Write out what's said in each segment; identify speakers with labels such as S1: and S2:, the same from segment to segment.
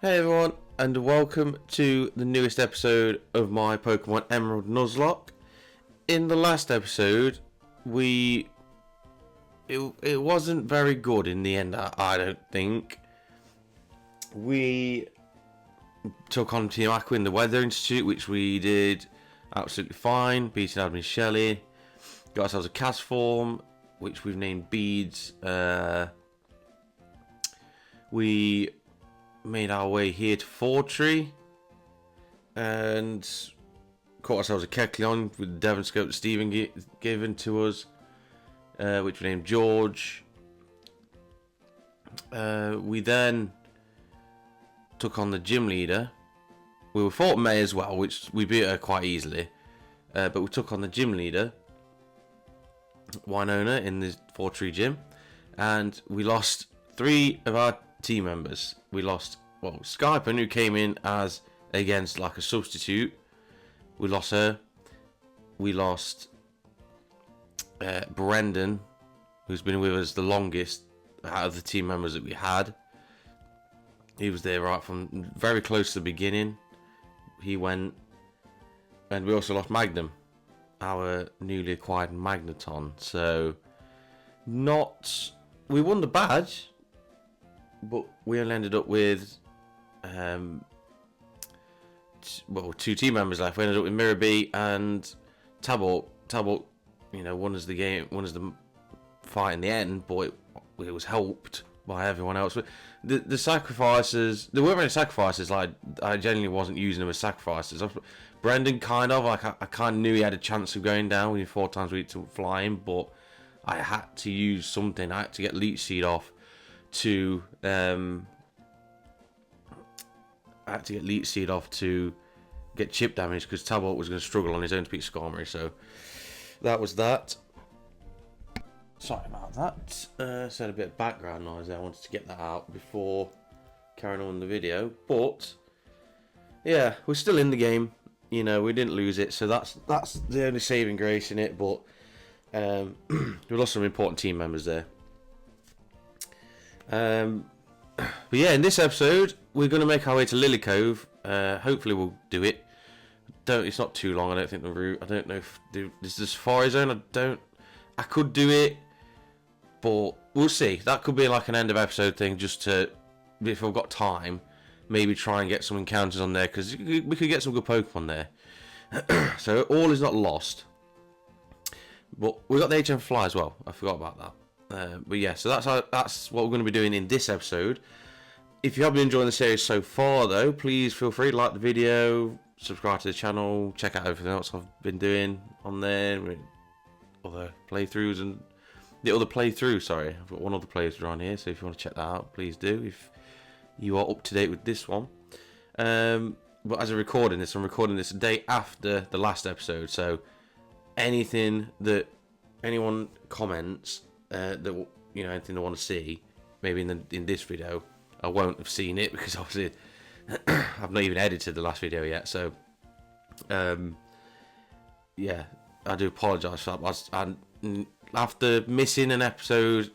S1: Hey everyone, and welcome to the newest episode of my Pokemon Emerald Nuzlocke. In the last episode, it wasn't very good in the end, I don't think. We took on Team Aqua in the Weather Institute, which we did absolutely fine, beating Admin Shelley. Got ourselves a cast form, which we've named Beads. We made our way here to Fortree and caught ourselves a Kecleon with the Devon Scope that Stephen given to us, which we named George. We then took on the gym leader. We fought May as well, which we beat her quite easily, but we took on the gym leader, Winona, in the Fortree gym, and we lost 3 of our team members. We lost, Skypen, who came in as against like a substitute. We lost her. We lost Brendan, who's been with us the longest out of the team members that we had. He was there right from very close to the beginning. He went. And we also lost Magnum, our newly acquired Magneton. So, we won the badge, but we only ended up with 2 team members left. We ended up with Mirabee and Talbot. Talbot, won us the game, won us the fight in the end, but it was helped by everyone else. The sacrifices, there weren't any sacrifices. Like, I genuinely wasn't using them as sacrifices. Brendan kind of, like, I kind of knew he had a chance of going down when he 4 times weak to flying, but I had to use something. I had to get Leech Seed off to get chip damage, because Talbot was going to struggle on his own to beat Skarmory. So that was that. Sorry about that. Said a bit of background noise there. I wanted to get that out before carrying on the video. But yeah, we're still in the game. We didn't lose it, so that's the only saving grace in it. But we lost some important team members there. But yeah, in this episode, we're going to make our way to Lillycove. Hopefully we'll do it. It's not too long, I don't think, the route. I don't know if this is a Safari Zone. I could do it, but we'll see. That could be like an end of episode thing, just to, if I've got time, maybe try and get some encounters on there, because we could get some good Pokemon there. So all is not lost. But we got the HM Fly as well. I forgot about that. But yeah, so that's what we're going to be doing in this episode. If you have been enjoying the series so far, though, please feel free to like the video, subscribe to the channel, check out everything else I've been doing on there, other playthroughs and the other playthrough. Sorry, I've got one other playthrough on here, so if you want to check that out, please do. If you are up to date with this one, but as I'm recording this a day after the last episode, so anything that anyone comments, that anything they want to see, maybe in this video, I won't have seen it, because obviously I've not even edited the last video yet. So yeah, I do apologise for that. After missing an episode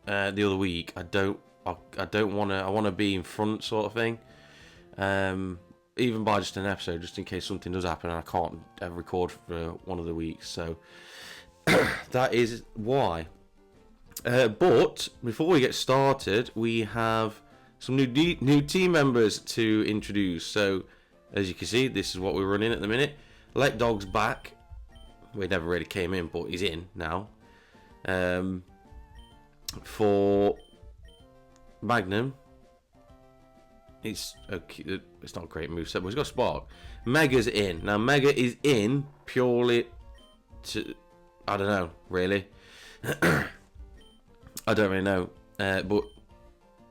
S1: the other week, I want to be in front, sort of thing. Even by just an episode, just in case something does happen and I can't record for one of the weeks. So that is why. But before we get started, we have some new team members to introduce. So as you can see, this is what we're running at the minute. Let Dog's back. We never really came in, but he's in now. For Magnum, it's okay. It's not a great moveset, but he's got Spark. Mega's in. Now Mega is in purely to, I don't know, really. I don't really know, but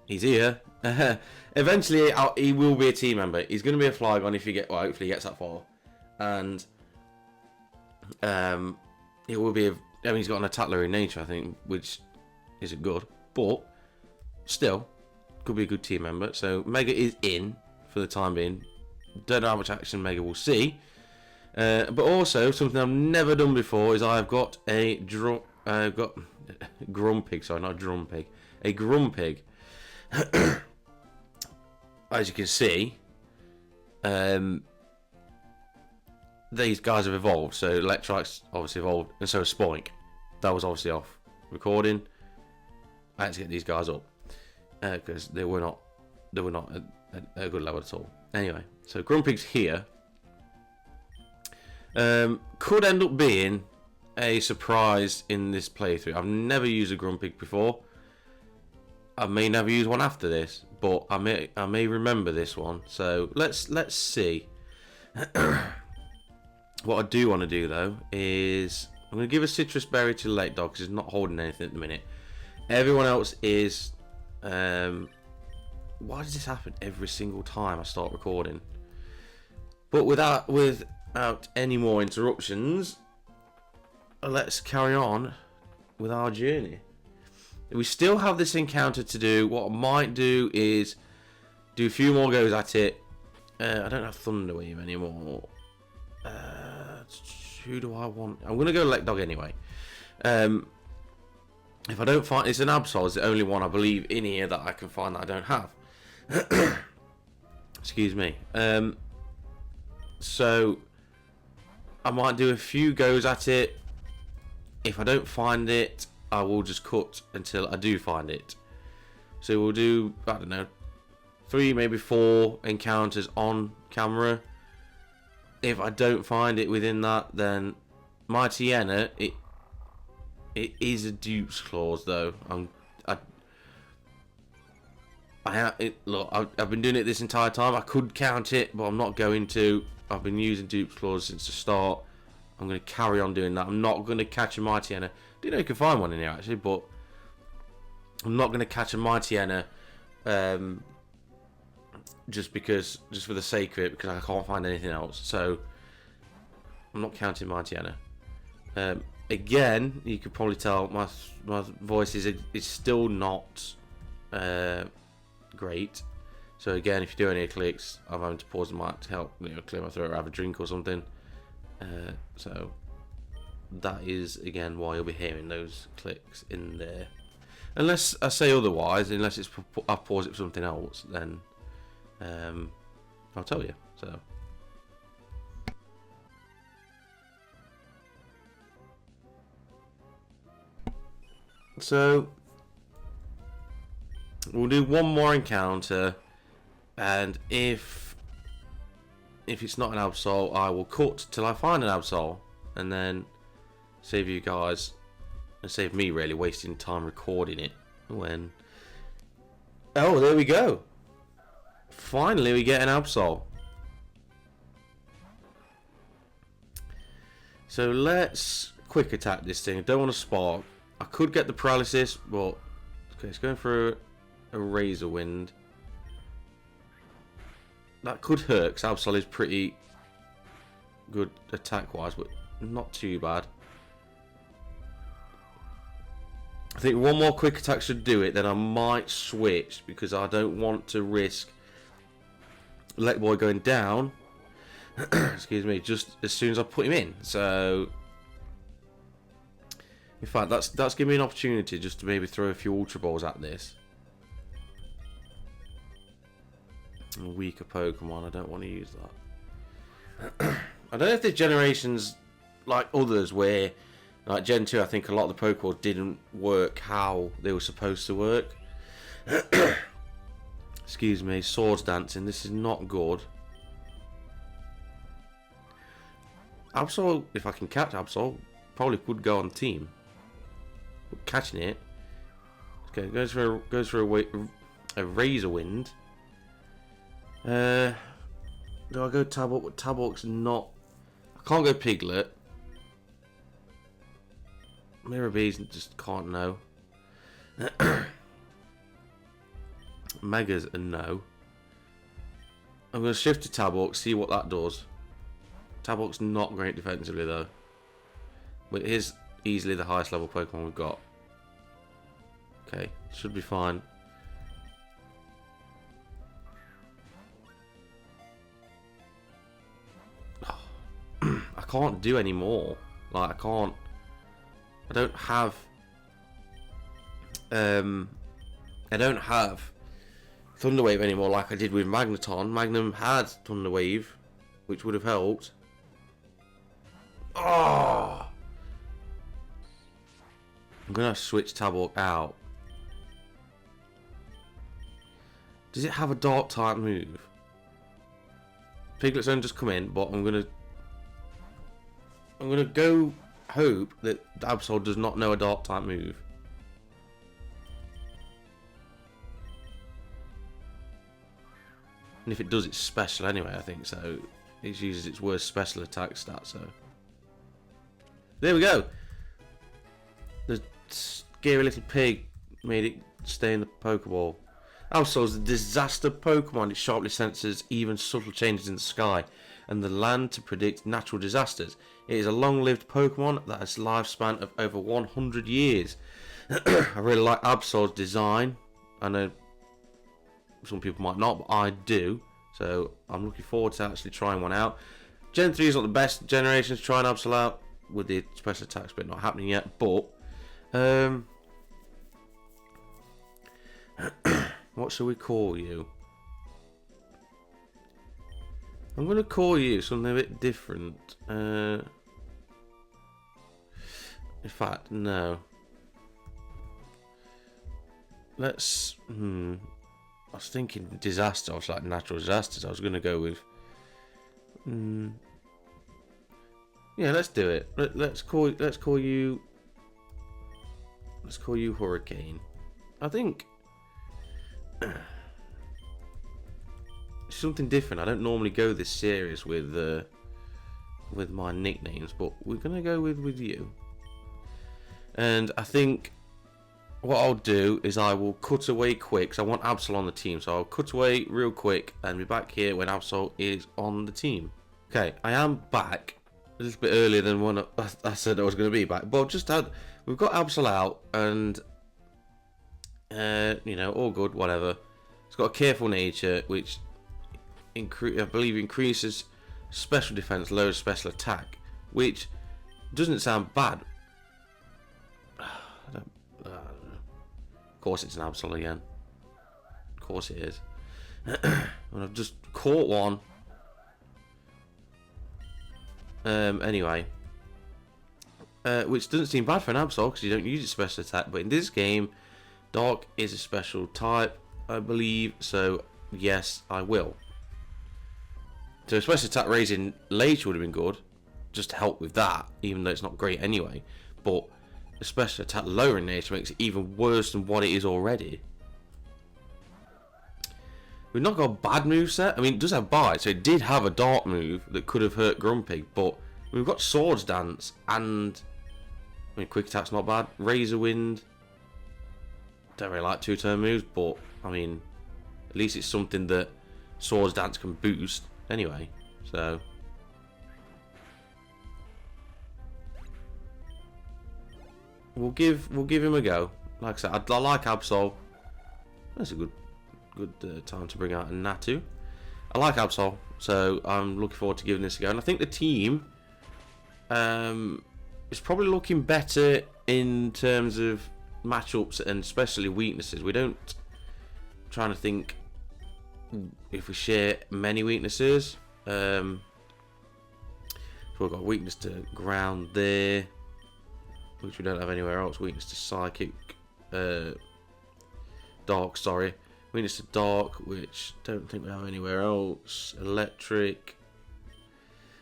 S1: he's here. Eventually, he will be a team member. He's going to be a Flygon if hopefully he gets that far, and it will be. He's got an Attackler in nature, I think, which isn't good, but still could be a good team member. So Mega is in for the time being. Don't know how much action Mega will see, but also something I've never done before is I've got a Grumpig. Sorry, not Drumpig. A Grumpig. as you can see, these guys have evolved. So Electrike's obviously evolved, and so has Spoink. That was obviously off recording. I had to get these guys up because they were not at a good level at all. Anyway, so Grumpig's here. Could end up being a surprise in this playthrough. I've never used a Grumpig before. I may never use one after this, but I may remember this one. So let's see. What I do want to do though is I'm going to give a citrus berry to Late Dog because he's not holding anything at the minute. Everyone else is. Why does this happen every single time I start recording? But without any more interruptions, let's carry on with our journey. We still have this encounter to do. What I might do is do a few more goes at it. I don't have Thunderwave anymore. Who do I want? I'm going to go Late Dog anyway. If I don't find... It's an Absol. It's the only one I believe in here that I can find that I don't have. Excuse me. So I might do a few goes at it. If I don't find it, I will just cut until I do find it. So we'll do, I don't know, 3, maybe 4 encounters on camera. If I don't find it within that, then Mighty Enna, it is a dupes clause though. Look, I've been doing it this entire time. I could count it, but I'm not going to. I've been using dupes clause since the start. I'm going to carry on doing that. I'm not going to catch a Mighty Enna. I do know you can find one in here actually, but I'm not going to catch a Mighty Enna just for the sake of it, because I can't find anything else. So I'm not counting Mighty Enna. Again, you can probably tell my voice is still not great. So again, if you do any clicks, I'm having to pause the mic to help clear my throat or have a drink or something. So that is again why you'll be hearing those clicks in there. Unless I say otherwise, unless it's I pause it for something else, then I'll tell you. So we'll do one more encounter, and if it's not an Absol, I will cut till I find an Absol, and then save you guys and save me really wasting time recording it when... Oh, there we go. Finally we get an Absol. So let's quick attack this thing. I don't want to spark. I could get the paralysis, but okay, it's going for a Razor Wind. That could hurt because Absol is pretty good attack wise, but not too bad. I think one more quick attack should do it, then I might switch because I don't want to risk Let Boy going down excuse me, just as soon as I put him in. So in fact, that's giving me an opportunity just to maybe throw a few Ultra Balls at this. A weaker Pokemon, I don't want to use that. I don't know if there's generations like others where, like Gen 2, I think a lot of the Pokeballs didn't work how they were supposed to work. Excuse me, Swords Dancing, this is not good. Absol, if I can catch Absol, probably could go on team. But catching it, okay, goes for a Razor Wind. Do I go Tabok? Tabok's not. I can't go Piglet. Mirror Bees just can't know. Mega's a no. I'm going to shift to Tabok, see what that does. Tabok's not great defensively though, but it is easily the highest level Pokemon we've got. Okay, should be fine. I can't do any more. Like I don't have Thunder Wave anymore like I did with Magneton. Magnum had Thunder Wave, which would have helped. Oh! I'm going to switch Tabok out. Does it have a dark type move? Piglet's only just come in, but I'm gonna go hope that Absol does not know a dark type move. And if it does, it's special anyway, I think, so it uses its worst special attack stat, so. There we go! The scary little pig made it stay in the Pokeball. Absol is a disaster Pokemon. It sharply senses even subtle changes in the sky and the land to predict natural disasters. It is a long-lived Pokemon that has a lifespan of over 100 years. I really like Absol's design. I know some people might not, but I do. So I'm looking forward to actually trying one out. Gen 3 is not the best generation to try an Absol out, with the special attacks bit not happening yet, but what shall we call you? I'm going to call you something a bit different. In fact, no. Let's... I was thinking disaster. I was like natural disasters. I was going to go with... yeah, let's do it. Let's call you... Let's call you Hurricane. I think... something different. I don't normally go this serious with my nicknames, but we're gonna go with you. And I think what I'll do is I will cut away quick, because I want Absol on the team. So I'll cut away real quick and be back here when Absol is on the team. Okay, I am back a little bit earlier than when I said I was going to be back. But we've got Absol out, and you know, all good, whatever. It's got a careful nature, which I believe increases special defense, lowers special attack, which doesn't sound bad. I don't know. Of course, it's an Absol again. Of course, it is. And I've just caught one. Anyway, which doesn't seem bad for an Absol because you don't use its special attack, but in this game, Dark is a special type, I believe, so yes, I will. So a special attack raising later would have been good, just to help with that, even though it's not great anyway. But a special attack lowering nature makes it even worse than what it is already. We've not got a bad moveset. I mean, it does have Bite, so it did have a Dark move that could have hurt Grumpig, but we've got Swords Dance and... I mean, Quick Attack's not bad. Razor Wind. Don't really like two-turn moves, but, I mean, at least it's something that Swords Dance can boost anyway, so... We'll give him a go. Like I said, I like Absol. That's a good time to bring out a Natu. I like Absol, so I'm looking forward to giving this a go. And I think the team is probably looking better in terms of matchups and especially weaknesses. We don't... I'm trying to think if we share many weaknesses. So we've got weakness to ground there, which we don't have anywhere else. Weakness to psychic, dark, sorry. Weakness to dark, which don't think we have anywhere else. Electric,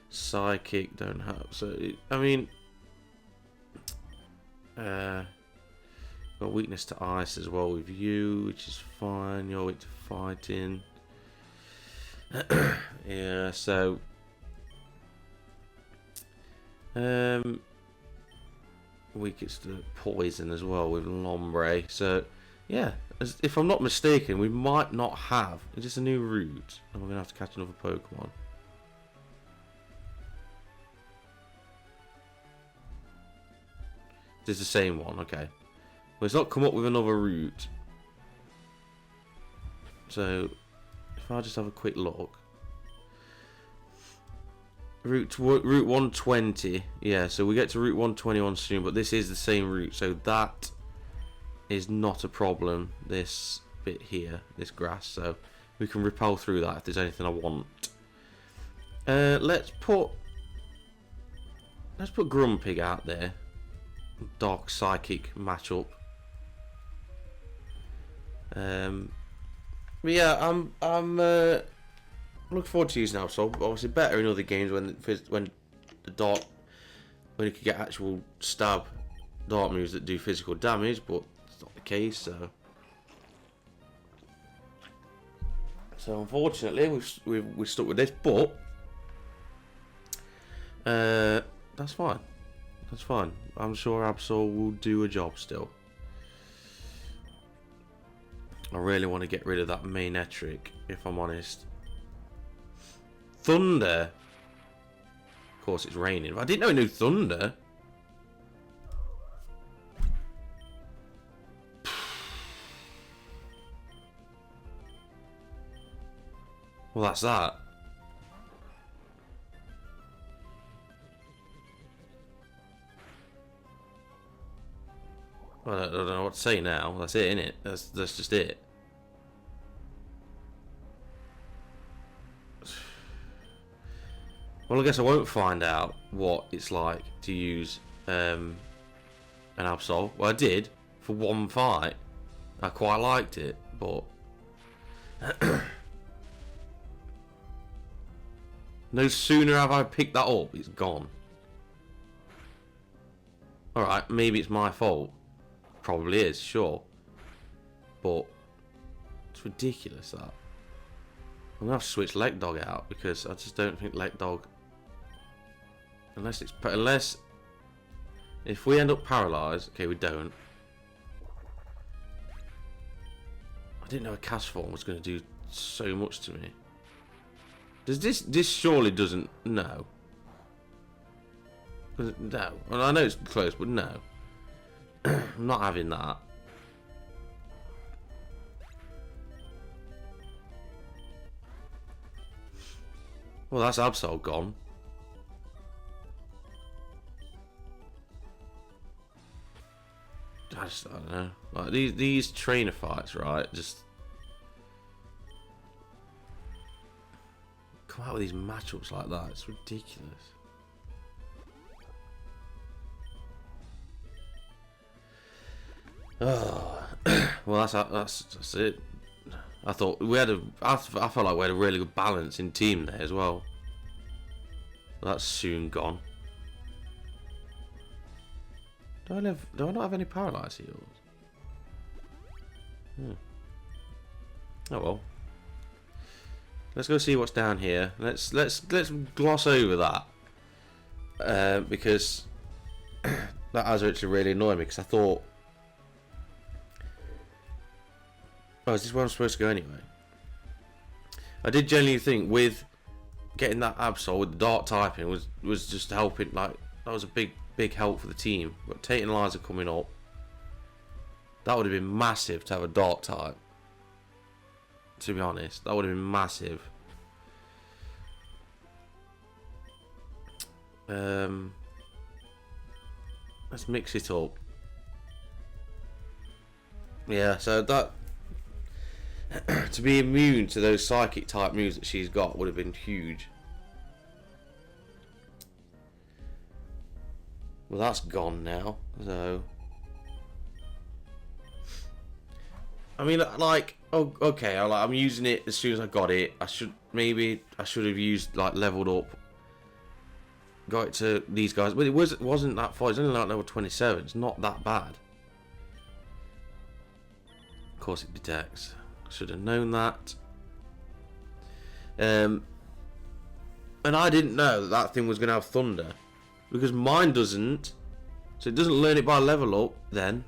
S1: psychic, don't have. So I mean, got weakness to ice as well with you, which is fine. You're weak to fighting. Yeah, so weakest to poison as well with Lombre. So yeah, if I'm not mistaken, we might not have. It's just a new route, and we're gonna have to catch another Pokemon. It's the same one, okay. Well, it's not come up with another route. So if I just have a quick look. Route 120, yeah, so we get to Route 121 soon, but this is the same route, so that is not a problem. This bit here, this grass, so we can repel through that if there's anything I want. Let's put Grumpig out there. Dark Psychic matchup. But yeah, I'm looking forward to using Absol. Obviously, better in other games when you can get actual stab dart moves that do physical damage, but it's not the case. So unfortunately, we've stuck with this, but that's fine. That's fine. I'm sure Absol will do a job still. I really want to get rid of that Manetric, if I'm honest. Thunder. Of course, it's raining. But I didn't know it knew Thunder. Well, that's that. Well, I don't know what to say now. That's it, innit? That's just it. Well, I guess I won't find out what it's like to use an Absol. Well, I did for one fight. I quite liked it, but no sooner have I picked that up, it's gone. Alright, maybe it's my fault. Probably is, sure. But it's ridiculous that. I'm gonna have to switch Leg Dog out because I just don't think Leg Dog, unless if we end up paralysed. Okay, we don't. I didn't know a cast form was going to do so much to me. Does this surely doesn't? No. No. Well, I know it's close, but no. I'm not having that. Well, that's Absol gone. I don't know. Like these trainer fights, right? Just come out with these matchups like that. It's ridiculous. Oh, well, that's it. I thought we had I felt like we had a really good balance in team there as well. That's soon gone. Do I not have any paralyze heals? Oh well. Let's go see what's down here. Let's gloss over that because that has actually really annoyed me. Because I thought, oh, is this where I'm supposed to go anyway? I did genuinely think with getting that Absol with the dark typing was just helping. Like that was a big help for the team. But Tate and Liza coming up, that would have been massive to have a dark type. To be honest, that would have been massive. Let's mix it up. Yeah, so that to be immune to those psychic type moves that she's got would have been huge. Well, that's gone now. So, I mean, like, oh, okay, I'm using it as soon as I got it. I should have used like leveled up, got it to these guys, but it wasn't that far. It's only like level 27. It's not that bad. Of course, it detects. I should have known that. And I didn't know that thing was going to have thunder. Because mine doesn't. So it doesn't learn it by level up then.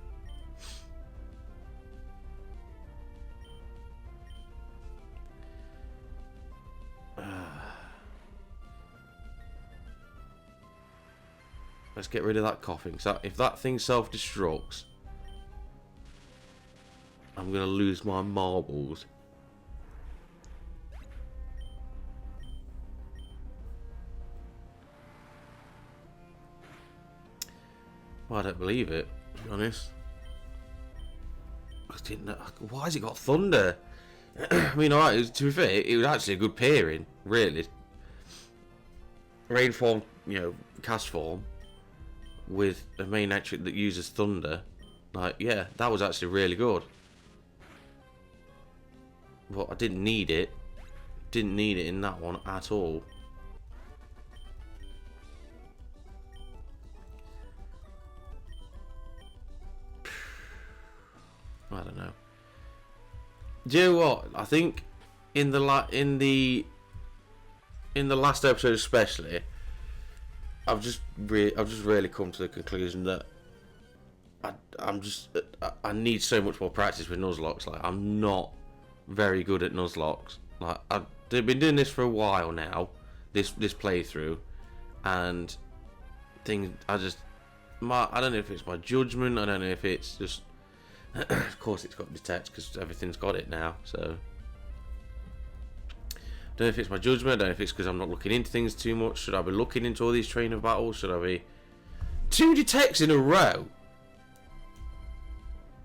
S1: Let's get rid of that coughing. So if that thing self-destructs, I'm going to lose my marbles. Well, I don't believe it, to be honest. didn't know. Why has it got thunder? I mean, alright, to be fair, it was actually a good pairing, really. Rainform, cast form with a main attribute that uses thunder. Like, yeah, that was actually really good. But I didn't need it. Didn't need it in that one at all. I don't know. Do you know what? I think in the last episode especially, I've just really come to the conclusion that I need so much more practice with Nuzlocke. Like, I'm not very good at Nuzlocke. Like, I've been doing this for a while now, this playthrough, and things I don't know if it's my judgment. I don't know if it's just. Of course, it's got detect because everything's got it now. So, I don't know if it's my judgment. I don't know if it's because I'm not looking into things too much. Should I be looking into all these trainer battles? Should I be 2 detects in a row?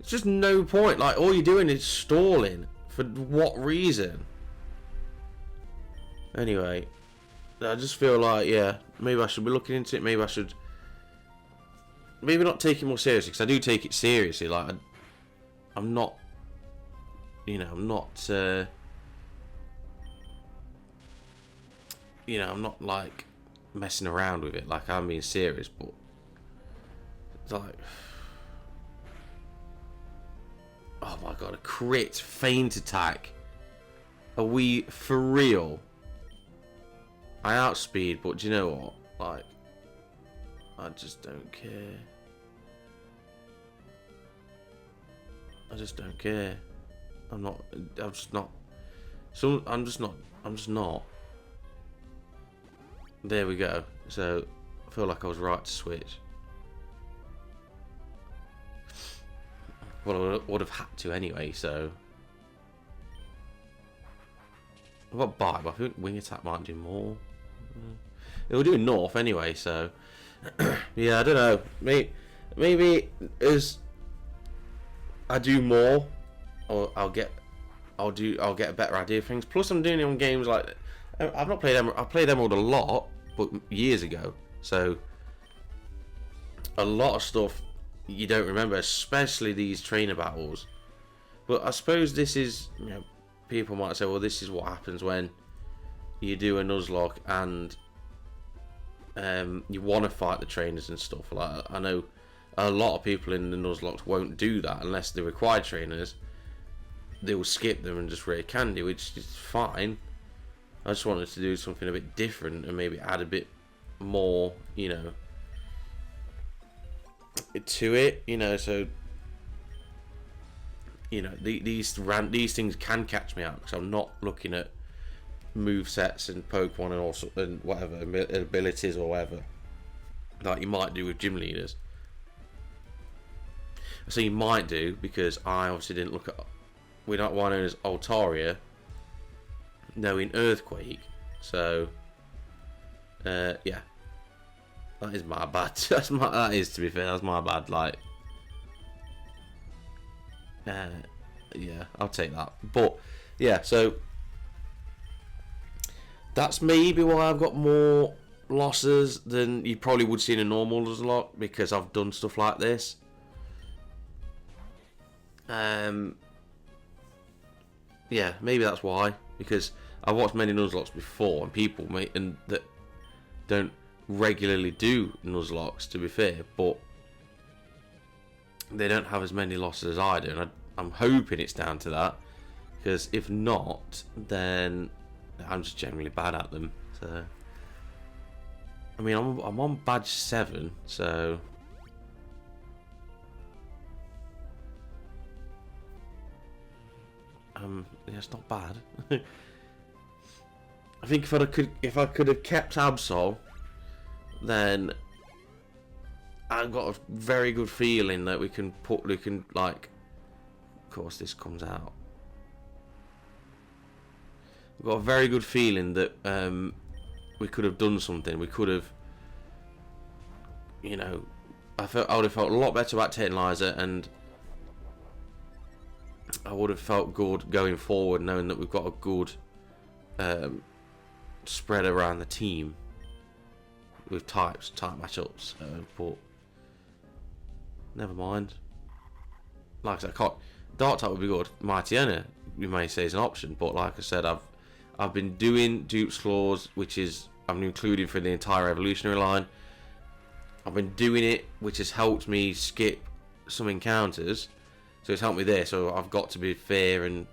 S1: It's just no point. Like, all you're doing is stalling. For what reason? Anyway, I just feel like, yeah, maybe I should be looking into it. Maybe I should. Maybe not take it more seriously, because I do take it seriously. Like, I'm not, I'm not, I'm not like messing around with it. Like, I'm being serious, but it's like, oh my god, a crit feint attack. Are we for real? I outspeed, but do you know what? Like, I just don't care. I just don't care. I'm just not. There we go. So, I feel like I was right to switch. Well, I would have had to anyway, so. I've got bite, but I think wing attack might do more. It will do north anyway, so. Yeah, I don't know. Maybe as I do more, or I'll get a better idea of things. Plus, I'm doing it on games like I've not played Emerald. I played Emerald a lot, but years ago. So a lot of stuff you don't remember, especially these trainer battles. But I suppose this is, people might say, well, this is what happens when you do a Nuzlocke and you want to fight the trainers and stuff. Like, I know a lot of people in the Nuzlocke won't do that unless they're required trainers. They will skip them and just rare candy, which is fine. I just wanted to do something a bit different and maybe add a bit more, to it, so these things can catch me out because I'm not looking at move sets and Pokemon and also and whatever abilities or whatever like you might do with gym leaders. So you might do because I obviously didn't look at one known as Altaria, knowing Earthquake. So yeah, that is my bad. That is, to be fair, that's my bad. Like, yeah, I'll take that. But yeah, so that's maybe why I've got more losses than you probably would see in a normal Nuzlocke, because I've done stuff like this. Yeah, maybe that's why, because I've watched many Nuzlocks before, and people that don't regularly do Nuzlocks, to be fair, but they don't have as many losses as I do, and I'm hoping it's down to that, because if not, then I'm just generally bad at them. So, I mean, I'm on badge 7, so yeah, it's not bad. I think if I could have kept Absol, then I've got a very good feeling that we can like, of course this comes out. I've got a very good feeling that we could have done something. We could have, I would have felt a lot better about taking Liza, and I would have felt good going forward, knowing that we've got a good spread around the team with type matchups. But never mind. Like I said, I can't. Dark type would be good. Mightyena, you may say, is an option, but like I said, I've been doing dupes claws, which is I'm including for the entire evolutionary line. I've been doing it, which has helped me skip some encounters, so it's helped me there. So I've got to be fair and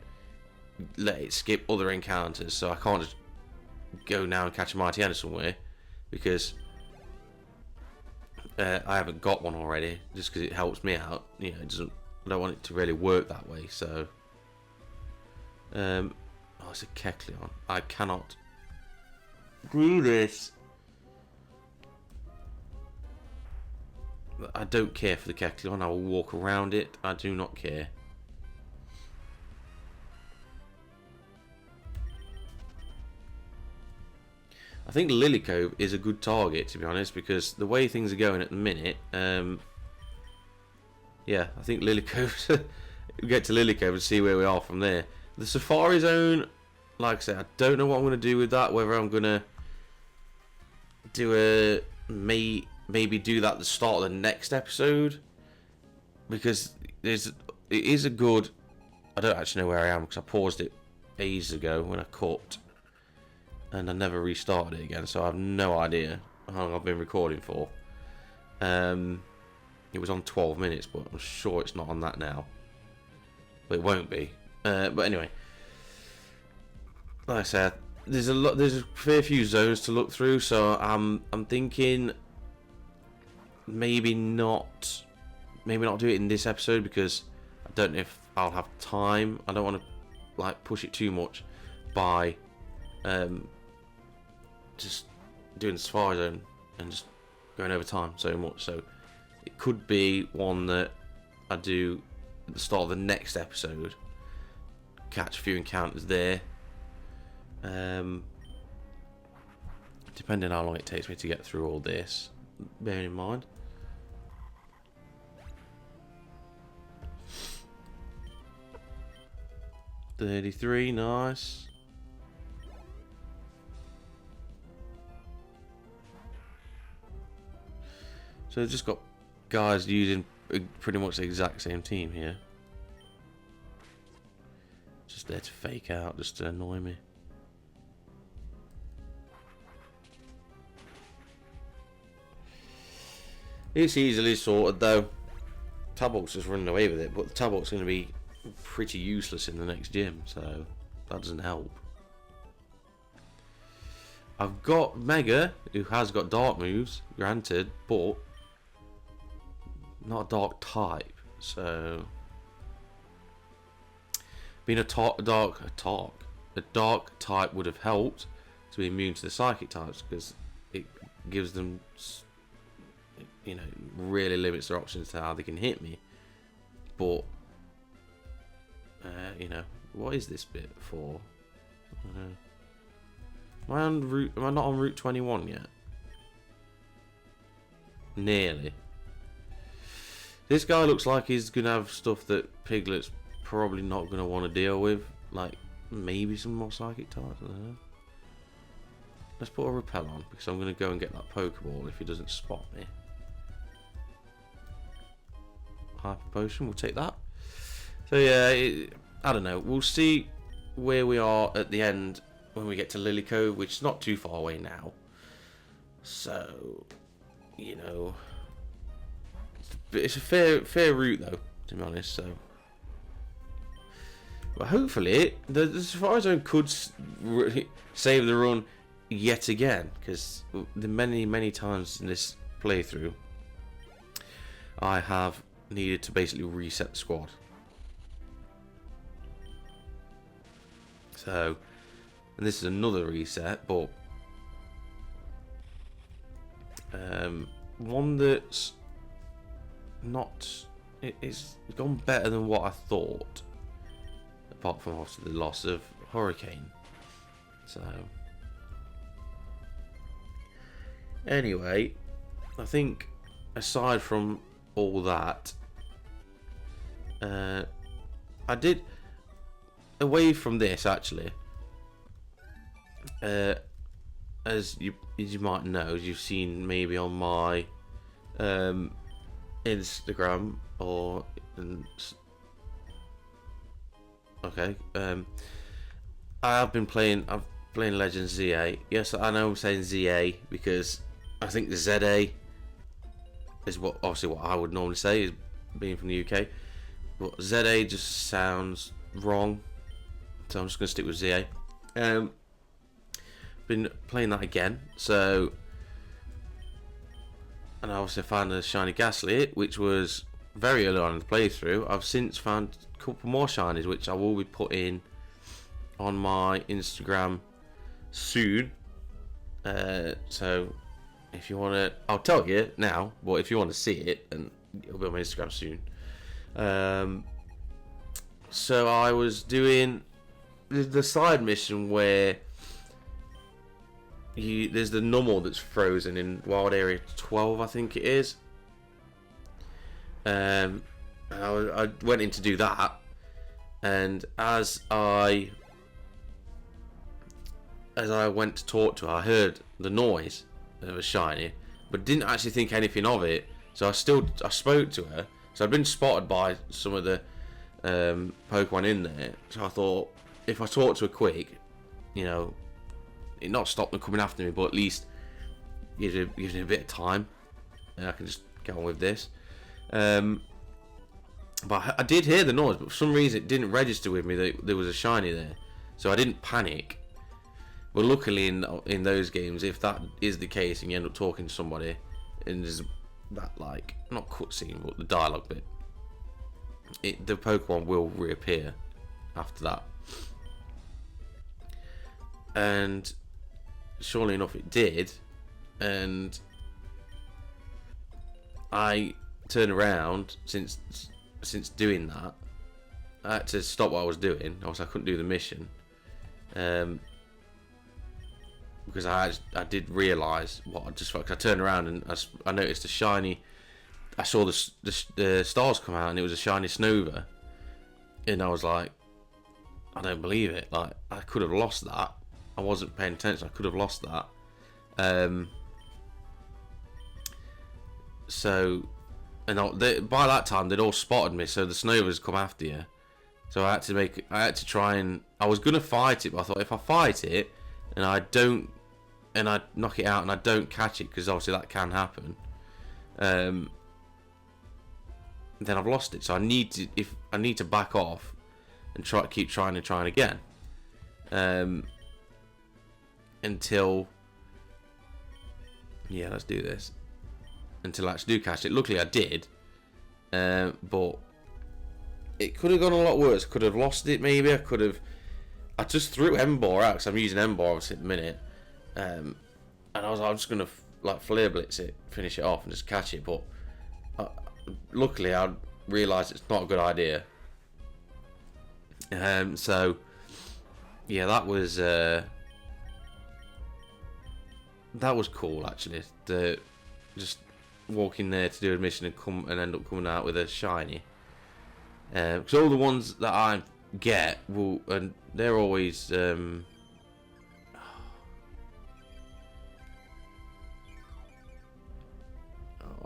S1: let it skip other encounters. So I can't just go now and catch a Mightyena somewhere because I haven't got one already. Just because it helps me out, you know, it doesn't. I don't want it to really work that way. So, oh, it's a Kecleon. I cannot do this. I don't care for the Kecleon. I will walk around it. I do not care. I think Lillycove is a good target, to be honest, because the way things are going at the minute, yeah, I think Lillycove. We'll get to Lillycove and see where we are from there. The Safari Zone, like I said, I don't know what I'm going to do with that. Whether I'm going to do maybe do that at the start of the next episode, because it is a good. I don't actually know where I am because I paused it ages ago when I cut, and I never restarted it again. So I have no idea how long I've been recording for. It was on 12 minutes, but I'm sure it's not on that now. But it won't be. But anyway, like I said, there's a fair few zones to look through. So I'm thinking maybe not do it in this episode because I don't know if I'll have time. I don't want to like push it too much by just doing the Safari Zone and just going over time so much. So it could be one that I do at the start of the next episode. Catch a few encounters there. Depending on how long it takes me to get through all this. Bearing in mind. $33, nice. So I've just got guys using pretty much the exact same team here. Just there to fake out, just to annoy me. It's easily sorted though. Tabok's just running away with it, but the Tabok's going to be pretty useless in the next gym, so that doesn't help. I've got Mega, who has got dark moves, granted, but not a dark type, so being a dark type would have helped to be immune to the psychic types because it gives them, you know, really limits their options to how they can hit me. But you know, what is this bit for? Am I on route? Am I not on Route 21 yet? Nearly. This guy looks like he's gonna have stuff that Piglet's probably not gonna want to deal with, like maybe some more psychic types. I don't know. Let's put a repel on because I'm gonna go and get that Pokeball if he doesn't spot me. Hyper Potion, we'll take that. So yeah, I don't know. We'll see where we are at the end when we get to Lillycove, which is not too far away now. So, you know, it's a fair route though, to be honest. So, but hopefully the Safari Zone could save the run yet again, because the many times in this playthrough I have needed to basically reset the squad. So, and this is another reset, but one that's not, it's gone better than what I thought, apart from obviously the loss of Hurricane. So anyway, I think aside from all that, away from this, actually, as you might know, as you've seen maybe on my Instagram or okay, I've been playing. I'm playing Legends ZA. Yes, I know I'm saying ZA because I think the ZA is obviously what I would normally say, is being from the UK. But ZA just sounds wrong, so I'm just gonna stick with ZA. Been playing that again, so, and I also found a shiny Gaslit, which was very early on in the playthrough. I've since found a couple more shinies, which I will be putting on my Instagram soon. So if you want to, I'll tell you now, but if you want to see it, and it'll be on my Instagram soon. So I was doing the side mission where there's the Numel that's frozen in Wild Area 12, I think it is. I went in to do that, and as I went to talk to her, I heard the noise of a shiny, but didn't actually think anything of it. So I spoke to her. So I'd been spotted by some of the Pokemon in there. So I thought, if I talk to her quick, you know, it not stop them coming after me, but at least gives me a bit of time, and I can just get on with this. But I did hear the noise, but for some reason it didn't register with me that there was a shiny there, so I didn't panic. But luckily in those games, if that is the case and you end up talking to somebody and there's that, like, not cutscene but the dialogue bit, the Pokemon will reappear after that. And surely enough it did, and I turned around since doing that. I had to stop what I was doing. Obviously I couldn't do the mission, because I did realise what I just fucked. I turned around and I noticed a shiny. I saw the stars come out, and it was a shiny Snover, and I was like, I don't believe it. Like, I could have lost that. I wasn't paying attention. I could have lost that. So, and by that time they'd all spotted me. So the Snovers come after you. So I had to try and, I was gonna fight it, but I thought if I fight it and I knock it out and I don't catch it, because obviously that can happen, then I've lost it. So I need to back off and keep trying again, until, yeah, let's do this, until I actually do catch it. Luckily I did, but it could have gone a lot worse. Could have lost it maybe. I just threw Emboar out because I'm using Emboar obviously at the minute, and I'm just gonna like Flare Blitz it, finish it off and just catch it, but luckily I realised it's not a good idea. So yeah, that was cool actually. Just walk in there to do a mission and end up coming out with a shiny. Because all the ones that I get and they're always oh,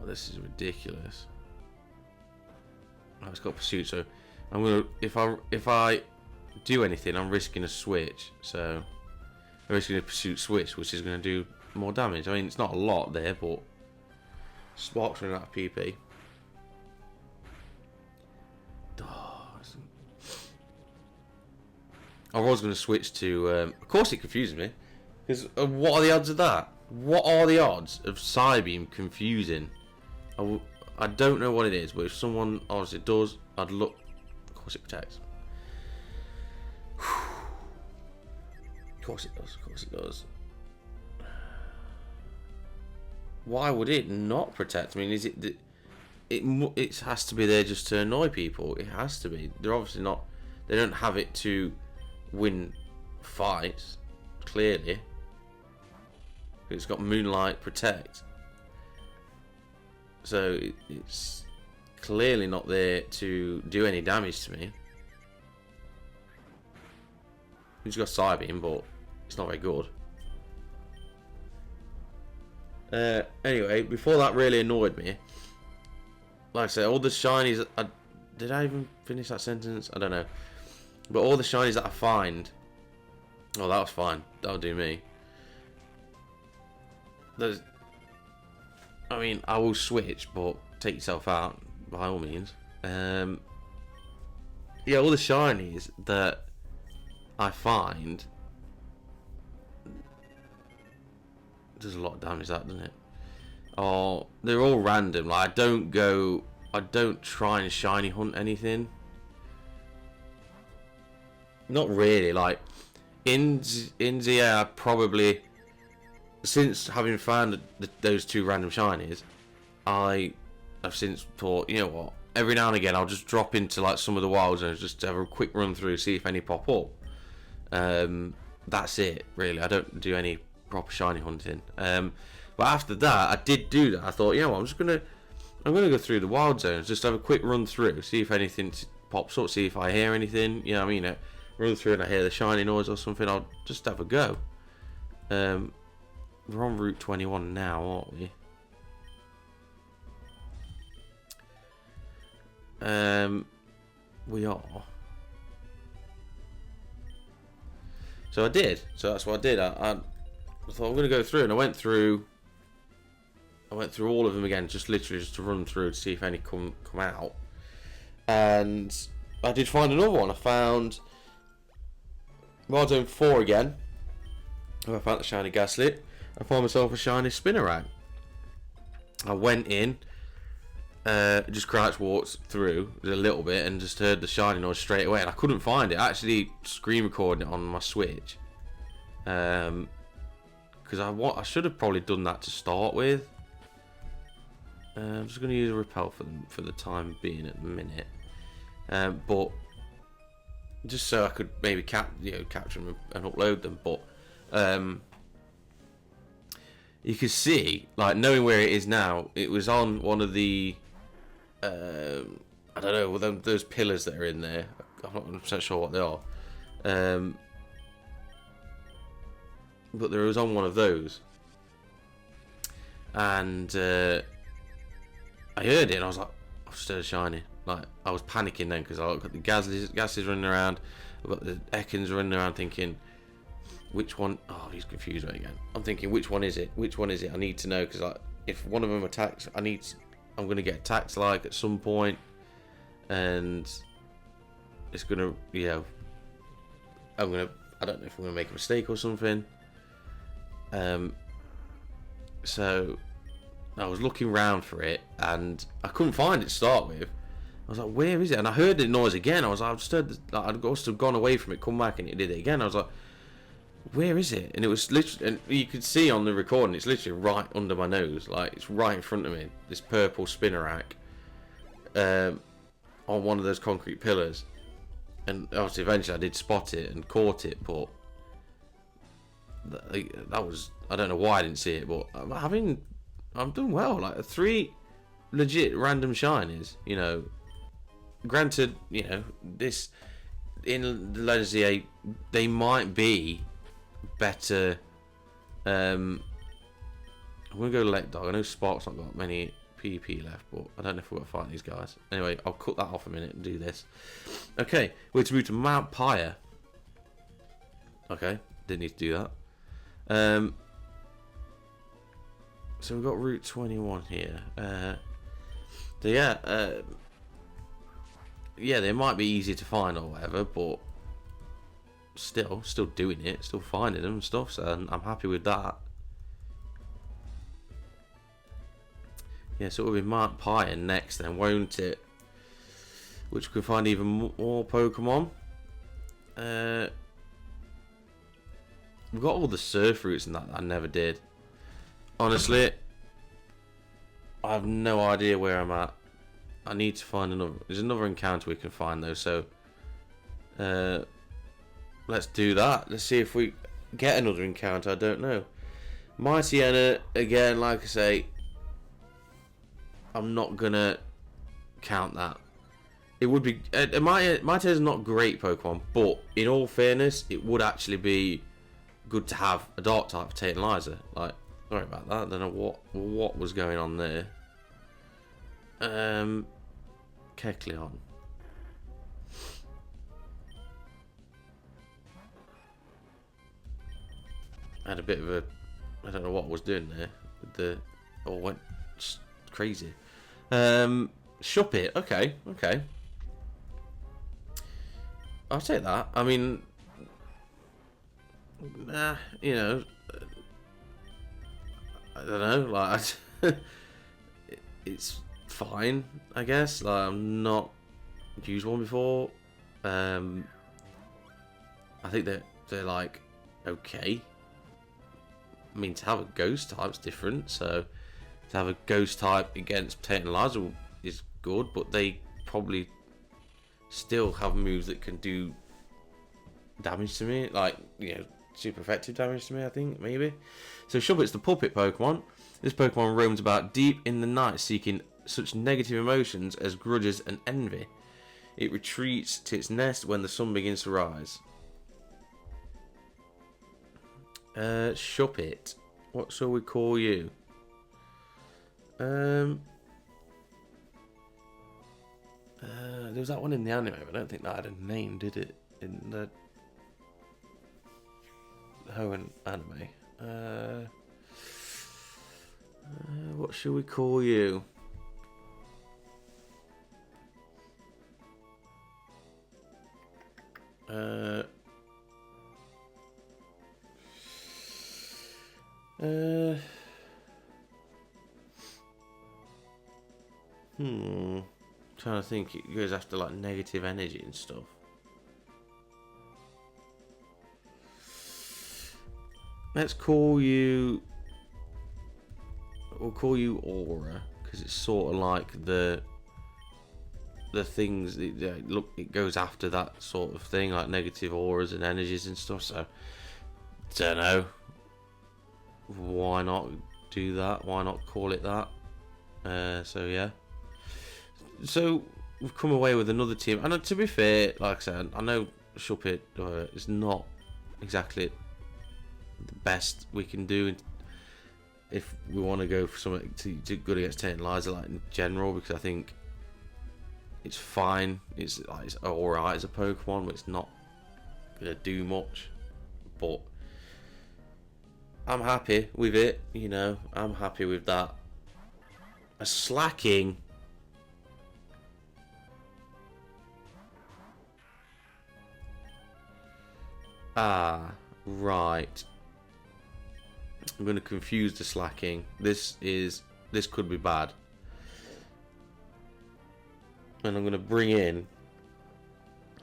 S1: this is ridiculous. Oh, it's got pursuit, so I'm gonna, if I do anything, I'm risking a switch. So I'm risking a pursuit switch, which is going to do more damage. I mean, it's not a lot there, but Spark's running out of PP. I was going to switch to, of course it confuses me, because what are the odds of that? What are the odds of Psybeam confusing? I don't know what it is, but if someone obviously does, I'd look. Of course it protects. Of course it does, of course it does. Why would it not protect? I mean, is it that it has to be there just to annoy people? It has to be. They're obviously not. They don't have it to win fights, clearly. It's got Moonlight Protect, so it's clearly not there to do any damage to me. He's got Psybeam, but it's not very good. Anyway, before that really annoyed me. Like I said, all the shinies... did I even finish that sentence? I don't know. But all the shinies that I find... Oh, that was fine. That'll do me. I mean, I will switch, but take yourself out, by all means. Yeah, all the shinies that I find... Does a lot of damage, that, doesn't it? Oh, they're all random. Like, I don't try and shiny hunt anything. Not really. Like, in ZA, I probably, since having found those 2 random shinies, I have since thought, you know what? Every now and again, I'll just drop into like some of the wild zones, just to have a quick run through, see if any pop up. That's it, really. I don't do any proper shiny hunting. But after that, I did do that. I thought, you know what, I'm gonna go through the wild zones, just have a quick run through, see if anything pops up, see if I hear anything. You know what I mean? Run through and I hear the shiny noise or something, I'll just have a go. We're on Route 21 now, aren't we? We are. So I did. So that's what I did. I thought I'm gonna go through, and I went through all of them again, just literally just to run through to see if any come out. And I did find another one. I found Wild Zone 4 again. I found the shiny Gaslit. I found myself a shiny Spinarak. I went in, just crouch walked through a little bit and just heard the shiny noise straight away, and I couldn't find it. I actually screen recorded it on my Switch. Because I should have probably done that to start with. I'm just going to use a repel for the time being at the minute, but just so I could maybe capture them and upload them. But you can see, like, knowing where it is now, it was on one of the I don't know, those pillars that are in there. I'm not 100% sure what they are, but there was on one of those, and I heard it and I was like, I've just heard a shiny. Like, I was panicking then because I've got the Gaslies running around, I've got the Ekans running around, thinking, which one? Oh, he's confused right again. I'm thinking, which one is it? Which one is it? I need to know, because like, if one of them attacks, I'm going to get attacked like at some point, and it's going to, I don't know if I'm going to make a mistake or something. So I was looking around for it and I couldn't find it to start with. I was like, where is it? And I heard the noise again. I was like, I've just heard, I must have gone away from it, come back, and it did it again. I was like, where is it? And it was literally, and you could see on the recording, it's literally right under my nose, like it's right in front of me. This purple Spinarak on one of those concrete pillars. And obviously, eventually, I did spot it and caught it, but that was, I don't know why I didn't see it, but I'm doing well. Like 3 legit random shinies, Granted, this in the Legacy 8, they might be better. I'm gonna go Lake Dog. I know Spark's not got many PvP left, but I don't know if we're gonna fight these guys. Anyway, I'll cut that off a minute and do this. Okay, we're to move to Mount Pyre. Okay, didn't need to do that. So we've got Route 21 here. So yeah, they might be easy to find or whatever, but still doing it, still finding them and stuff, so I'm happy with that. Yeah, so it'll be Mount Pyre next then, won't it? Which we can find even more Pokemon. We've got all the surf routes and that I never did. Honestly, I have no idea where I'm at. I need to find another. There's another encounter we can find though, so let's do that. Let's see if we get another encounter. I don't know. Mightyena, again, like I say, I'm not gonna count that. It would be. Maite is not great Pokemon, but in all fairness, it would actually be good to have a Dark type for Tantalizer. Like, sorry about that. I don't know what was going on there. Kecleon. Had a bit of a. I don't know what I was doing there. With the. Oh, went crazy. Shuppet. Okay. I'll take that. I mean, you know, I don't know. Like, it's fine, I guess. Like, I've not used one before. I think they're like okay. I mean, to have a ghost type's different. So to have a ghost type against Tantalizer is good, but they probably still have moves that can do damage to me, like, you know, super effective damage to me, I think, maybe. So Shuppet's the puppet Pokemon. This Pokemon roams about deep in the night seeking such negative emotions as grudges and envy. It retreats to its nest when the sun begins to rise. Shuppet. What shall we call you? There was that one in the anime, but I don't think that had a name, did it? In the Hoenn anime. What shall we call you? Trying to think. It goes after like negative energy and stuff. Let's call you. We'll call you Aura, because it's sort of like the things that, look, it goes after that sort of thing, like negative auras and energies and stuff. So don't know. Why not do that? Why not call it that? So yeah. So we've come away with another team, and to be fair, like I said, I know Shuppet is not exactly the best we can do if we want to go for something to good against Tantalizer, like in general, because I think it's fine. It's alright as a Pokemon, but it's not gonna do much. But I'm happy with it, you know. I'm happy with that. A Slacking. Ah, right. I'm going to confuse the Slacking. This could be bad. And I'm going to bring in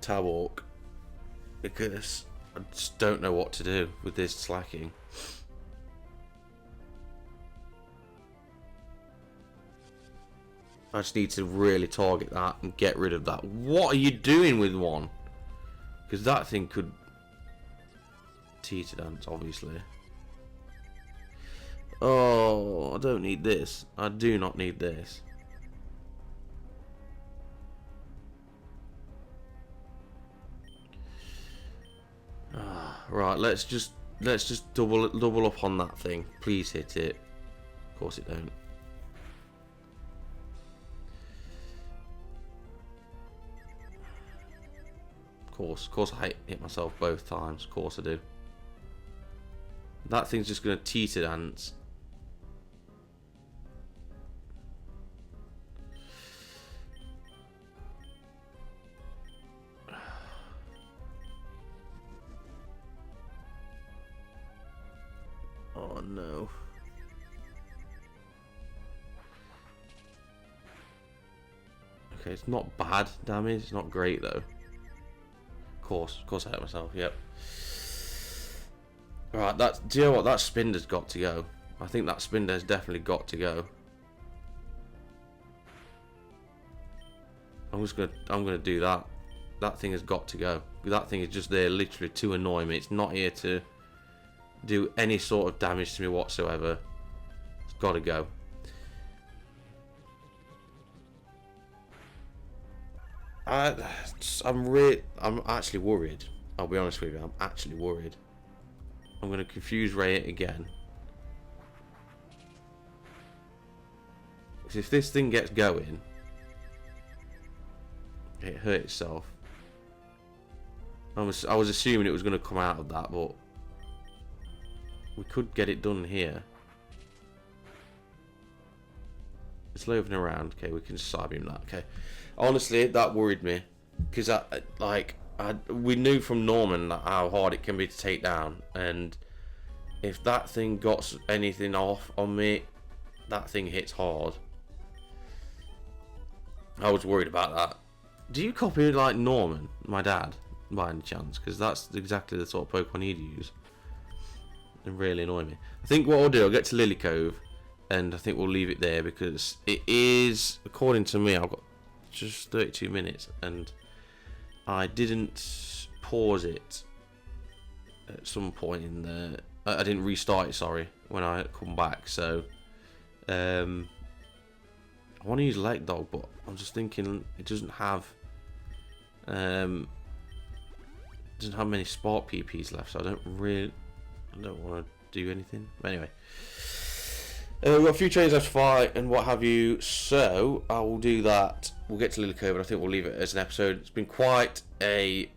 S1: Tawok, because I just don't know what to do with this Slacking. I just need to really target that and get rid of that. What are you doing with one? Because that thing could teeter dance, obviously. Oh, I don't need this. I do not need this. Right, let's just double up on that thing. Please hit it. Of course it don't. Of course I hit myself both times. Of course I do. That thing's just gonna teeter dance. Oh no. Okay, it's not bad damage. It's not great though. Of course I hurt myself, yep. Alright, do you know what? That Spinder's got to go. I think that Spinder's definitely got to go. I'm gonna do that. That thing has got to go. That thing is just there literally to annoy me. It's not here to do any sort of damage to me whatsoever. It's got to go. I'm actually worried. I'll be honest with you. I'm actually worried. I'm going to confuse Ray again. Because if this thing gets going, it hurt itself. I was assuming it was going to come out of that, but we could get it done here. It's loafing around. Okay, we can side beam that. Okay, honestly, that worried me because we knew from Norman how hard it can be to take down, and if that thing got anything off on me, that thing hits hard. I was worried about that. Do you copy like Norman, my dad, by any chance? Because that's exactly the sort of Pokemon he'd use. And really annoy me. I think what I'll do, I'll get to Lillycove, and I think we'll leave it there because it is, according to me, I've got just 32 minutes, and I didn't pause it at some point in the. I didn't restart it. Sorry, when I come back. So, I want to use Lake Dog, but I'm just thinking it doesn't have. Doesn't have many Spark PPs left, so I don't want to do anything. But anyway, we've got a few trains left to fight and what have you, so I will do that. We'll get to Lillycove, and I think we'll leave it as an episode. It's been quite a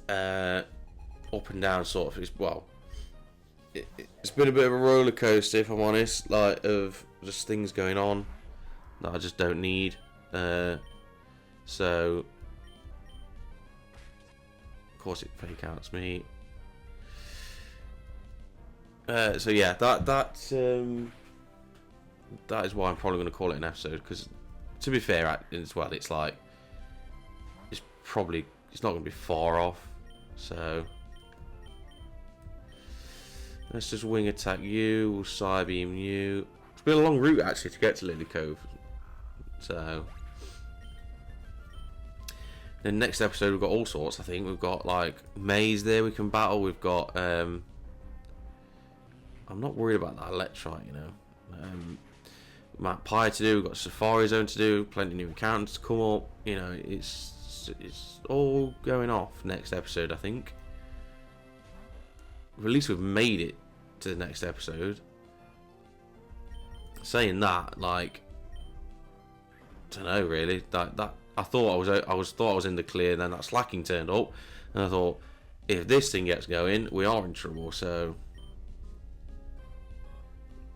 S1: up and down sort of. It's been a bit of a roller coaster, if I'm honest, like of just things going on that I just don't need. So of course it fake outs me. So yeah, that is why I'm probably going to call it an episode, because to be fair as well, it's like it's not going to be far off. So let's just wing attack you, we'll side beam you. It's been a long route actually to get to Lillycove. So then next episode we've got all sorts. I think we've got like maze there we can battle. We've got I'm not worried about that Electrite, you know. Map Pie to do, we've got Safari Zone to do, plenty of new encounters to come up. You know, it's all going off next episode, I think. At least we've made it to the next episode. Saying that, like, I don't know really. That I thought I was in the clear, and then that slacking turned up, and I thought if this thing gets going, we are in trouble. So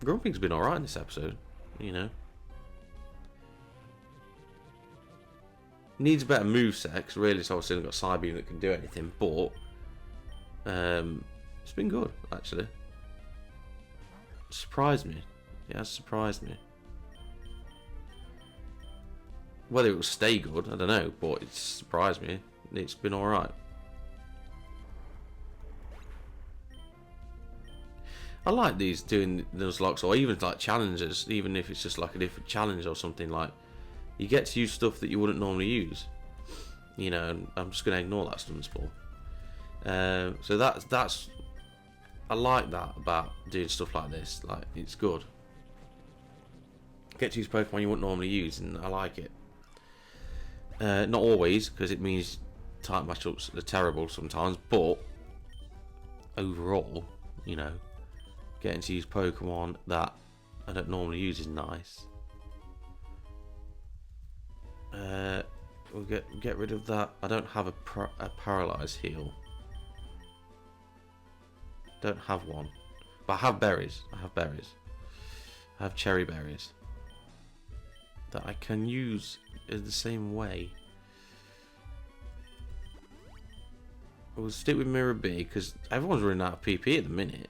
S1: Grumpy's been alright in this episode, you know. Needs a better moveset, because really, so I've still got Psybeam that can do anything, but it's been good, actually. It surprised me. It has surprised me. Whether it will stay good, I don't know, but it's surprised me. It's been alright. I like these doing Nuzlocke, or even like challenges, even if it's just like a different challenge or something. Like, you get to use stuff that you wouldn't normally use. You know, and I'm just going to ignore that Stun Spore. So that's I like that about doing stuff like this. Like, it's good. Get to use Pokemon you wouldn't normally use, and I like it. Not always, because it means type matchups are terrible sometimes, but overall, you know, getting to use Pokemon that I don't normally use is nice. We'll get rid of that. I don't have a paralyzed heal. Don't have one, but I have berries. I have cherry berries that I can use in the same way. We'll stick with Mirror B because everyone's running out of PP at the minute.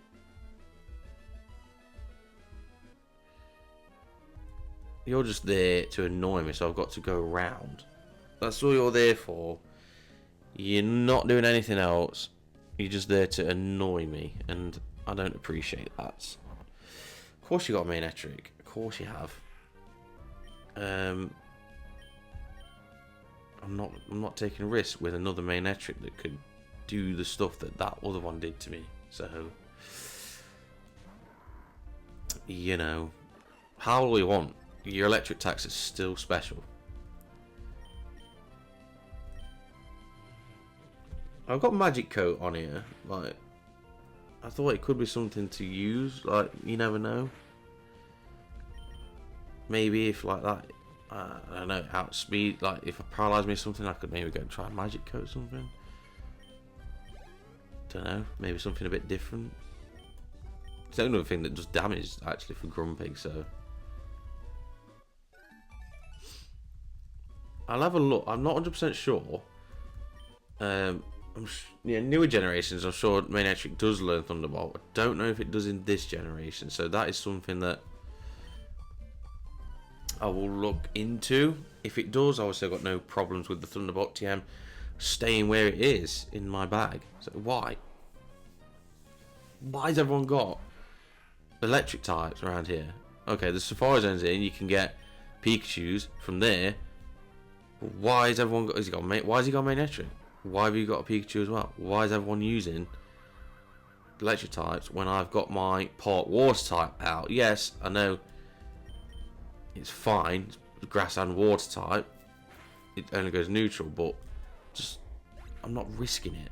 S1: You're just there to annoy me, so I've got to go around. That's all you're there for. You're not doing anything else. You're just there to annoy me, and I don't appreciate that. Of course you got a Manetric. Of course you have. I'm not taking a risk with another Manetric that could do the stuff that other one did to me. So, you know, how all you want. Your electric tax is still special. I've got magic coat on here. Like, I thought it could be something to use. Like, you never know. Maybe if like that, I don't know, outspeed. Like, if it paralyzed me or something, I could maybe go and try magic coat or something. Don't know. Maybe something a bit different. It's the only thing that does damage actually for Grumpig, so I'll have a look. I'm not 100% sure. Yeah, newer generations, I'm sure Manetric does learn Thunderbolt. I don't know if it does in this generation, so that is something that I will look into. If it does, obviously I've got no problems with the Thunderbolt TM staying where it is in my bag. So why? Why has everyone got electric types around here? Okay, the Safari Zone's in. You can get Pikachus from there. But why has everyone got? Why has he got Manetric? Why have you got a Pikachu as well? Why is everyone using electric types when I've got my Part Water type out? Yes, I know it's fine. It's grass and water type. It only goes neutral, but just I'm not risking it.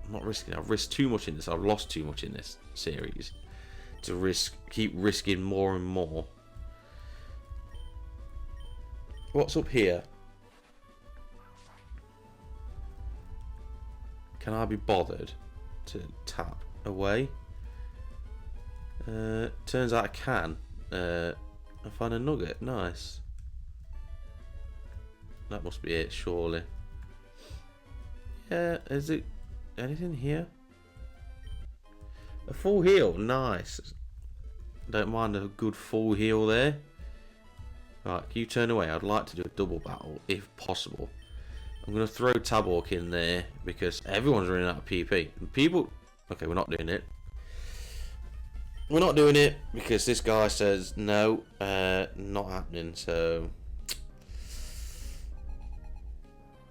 S1: I'm not risking it. I've risked too much in this. I've lost too much in this series to keep risking more and more. What's up here? Can I be bothered to tap away? Turns out I can. I find a nugget. Nice. That must be it, surely. Yeah, is it anything here? A full heal, nice. Don't mind a good full heal there. Right, can you turn away? I'd like to do a double battle if possible. I'm going to throw Tabawk in there because everyone's running out of PP. And people... Okay, we're not doing it. We're not doing it because this guy says no, not happening, so...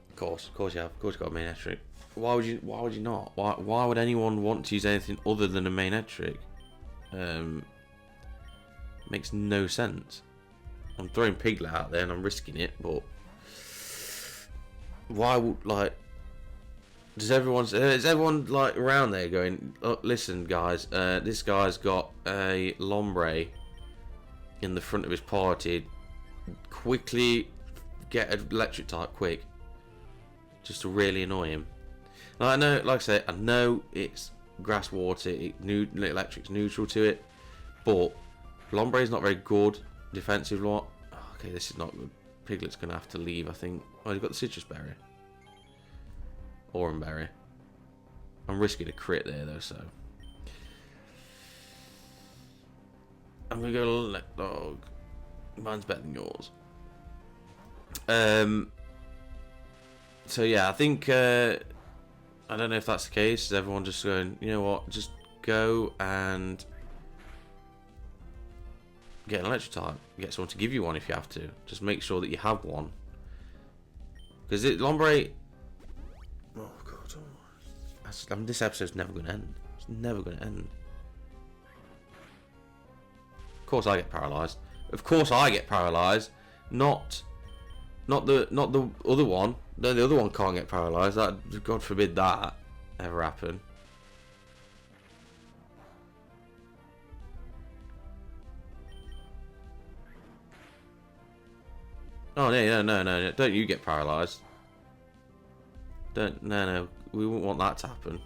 S1: Of course you have. Of course you got a Manetric. Why would you not? Why would anyone want to use anything other than a Manetric? Makes no sense. I'm throwing Piglet out there and I'm risking it, but why would, like, is everyone like around there going, oh, listen guys, this guy's got a Lombre in the front of his party, quickly get an electric type quick, just to really annoy him. Now, I know, like I said, I know it's grass water, electric's neutral to it, but Lombre is not very good defensive lot. Okay, this is not good. Piglet's gonna have to leave, I think. Oh, he's got the citrus berry. Oran berry. I'm risking a crit there though, so I'm gonna go Nuzlocke. Mine's better than yours. So yeah, I think I don't know if that's the case. Is everyone just going, you know what, just go and get an electric type. Get someone to give you one if you have to. Just make sure that you have one. Because Lombre... Oh god. This episode's never going to end. It's never going to end. Of course I get paralysed. Of course I get paralysed. Not the other one. No, the other one can't get paralysed. That, God forbid that ever happen. Oh no! Don't you get paralysed? No. We wouldn't want that to happen.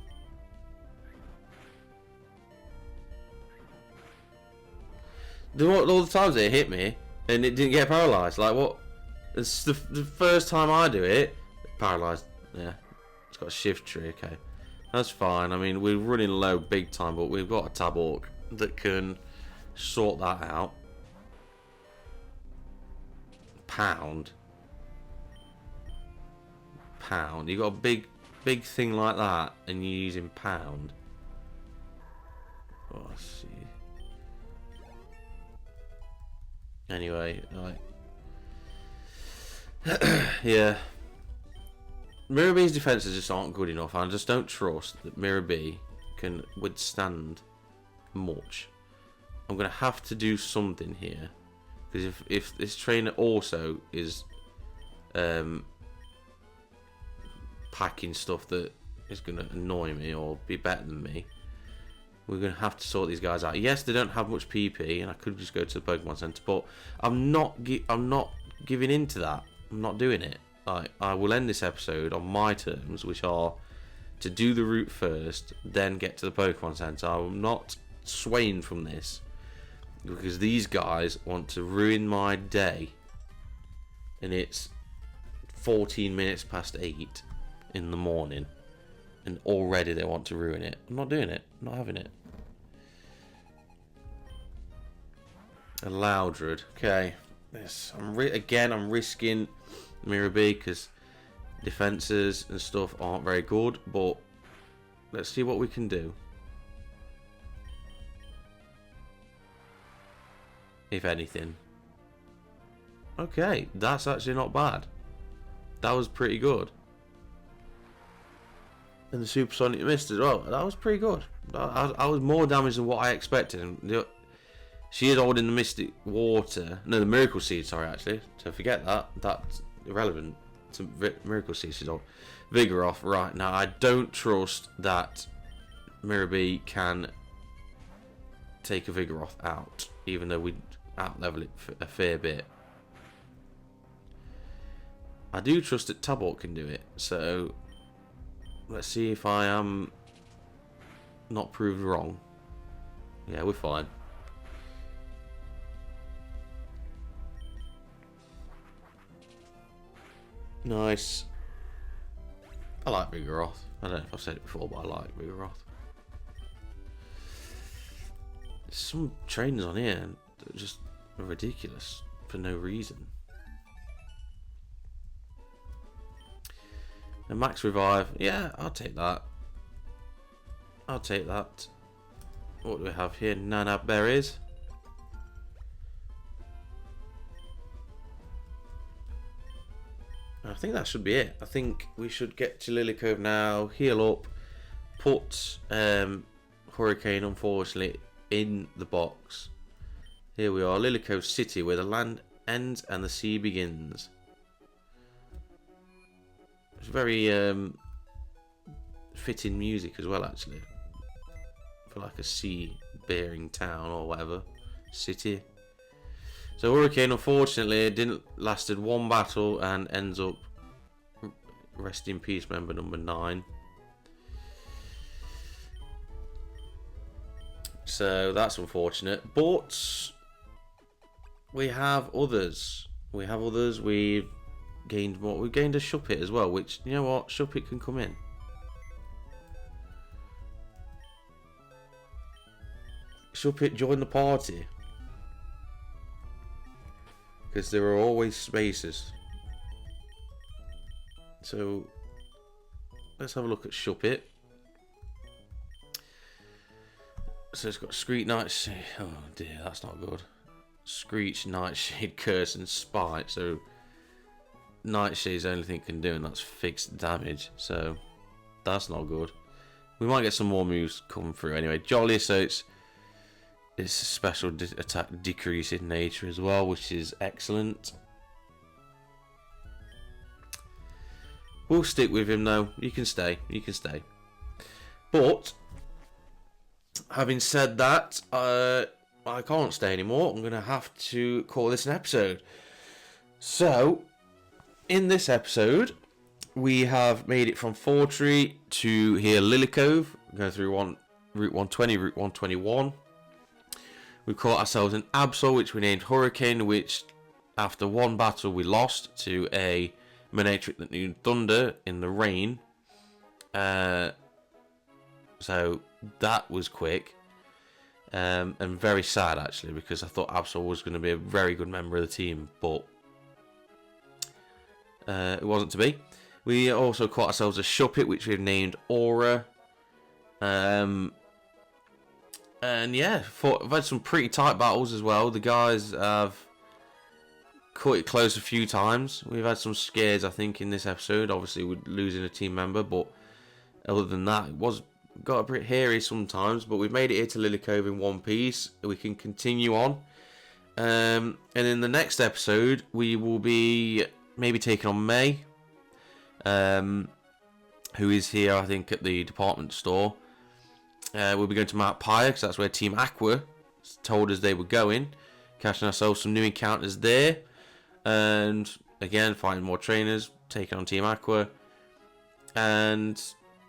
S1: All the times it hit me and it didn't get paralysed. Like what? It's the first time I do it. Paralysed. Yeah, it's got a shift tree. Okay, that's fine. I mean, we're running low big time, but we've got a Tabawk that can sort that out. Pound. You got a big thing like that, and you're using pound. Oh, I see. Anyway, like, yeah. Mirror defenses just aren't good enough. I just don't trust that Mirror can withstand much. I'm gonna have to do something here. Because if this trainer also is packing stuff that is going to annoy me or be better than me. We're going to have to sort these guys out. Yes, they don't have much PP, and I could just go to the Pokemon Center, but I'm not giving in to that. I'm not doing it. I will end this episode on my terms, which are to do the route first, then get to the Pokemon Center. I'm not swaying from this because these guys want to ruin my day, and it's 14 minutes past 8 in the morning. And already they want to ruin it. I'm not doing it. I'm not having it. A Loudred. Okay. This. I'm risking Mirror B because defenses and stuff aren't very good. But let's see what we can do. If anything. Okay. That's actually not bad. That was pretty good. And the Supersonic Mist as well. That was pretty good. I was more damaged than what I expected. She is holding the Mystic Water. No, the Miracle Seed, sorry, actually. So forget that. That's irrelevant. It's a Miracle Seed she's on. Vigoroth, right. Now, I don't trust that Mirror B can take a Vigoroth out. Even though we out-level it a fair bit. I do trust that Tabort can do it. So let's see if I am not proved wrong. Yeah, we're fine. Nice. I like Vigoroth. I don't know if I've said it before, but I like Vigoroth. There's some trainers on here that are just ridiculous for no reason. A max revive, yeah, I'll take that. I'll take that. What do we have here? Nana berries. I think that should be it. I think we should get to Lillycove now, heal up, put Hurricane, unfortunately, in the box. Here we are, Lillycove City, where the land ends and the sea begins. It's very fitting music as well, actually, for like a sea-bearing town or whatever, city. So Hurricane, unfortunately, didn't lasted one battle and ends up rest in peace member number 9. So that's unfortunate, but we have others. We've gained more. We've gained a Shuppet as well, which, you know what, Shuppet can come in. Shuppet, join the party. Because there are always spaces. So let's have a look at Shuppet. So it's got Screech, Nightshade. Oh dear, that's not good. Screech, Nightshade, Curse, and Spite. So Nightshade's the only thing it can do, and that's fixed damage. So that's not good. We might get some more moves come through anyway. Jolly, so it's a special attack decrease in nature as well, which is excellent. We'll stick with him though. You can stay. You can stay. But having said that, I can't stay anymore. I'm going to have to call this an episode. So, in this episode, we have made it from Fortree to here, Lillycove. Going through Route 120, Route 121. We caught ourselves an Absol, which we named Hurricane, which after one battle we lost to a Manectric that knew Thunder in the rain. So that was quick. And very sad actually, because I thought Absol was going to be a very good member of the team, but it wasn't to be. We also caught ourselves a Shuppet, which we've named Aura. And yeah, I've had some pretty tight battles as well. The guys have cut it close a few times. We've had some scares, I think, in this episode. Obviously, we're losing a team member, but other than that, it got a bit hairy sometimes. But we've made it here to Lillycove in one piece. We can continue on. And in the next episode, we will be maybe taking on May. who is here, I think, at the department store. We'll be going to Mount Pyre, because that's where Team Aqua told us they were going. Catching ourselves some new encounters there. And again, finding more trainers, taking on Team Aqua. And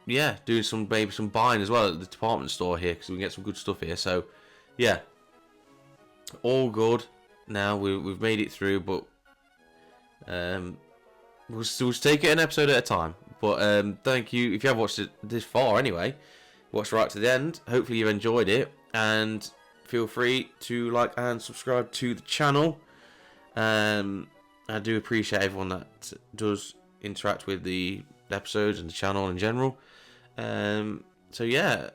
S1: yeah, doing maybe some buying as well at the department store here, because we can get some good stuff here. So yeah, all good. Now we've made it through, but we'll take it an episode at a time. But thank you if you have watched it this far anyway. Watched right to the end. Hopefully you've enjoyed it, and feel free to like and subscribe to the channel. I do appreciate everyone that does interact with the episodes and the channel in general. So yeah,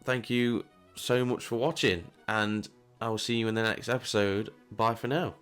S1: thank you so much for watching, and I will see you in the next episode. Bye for now.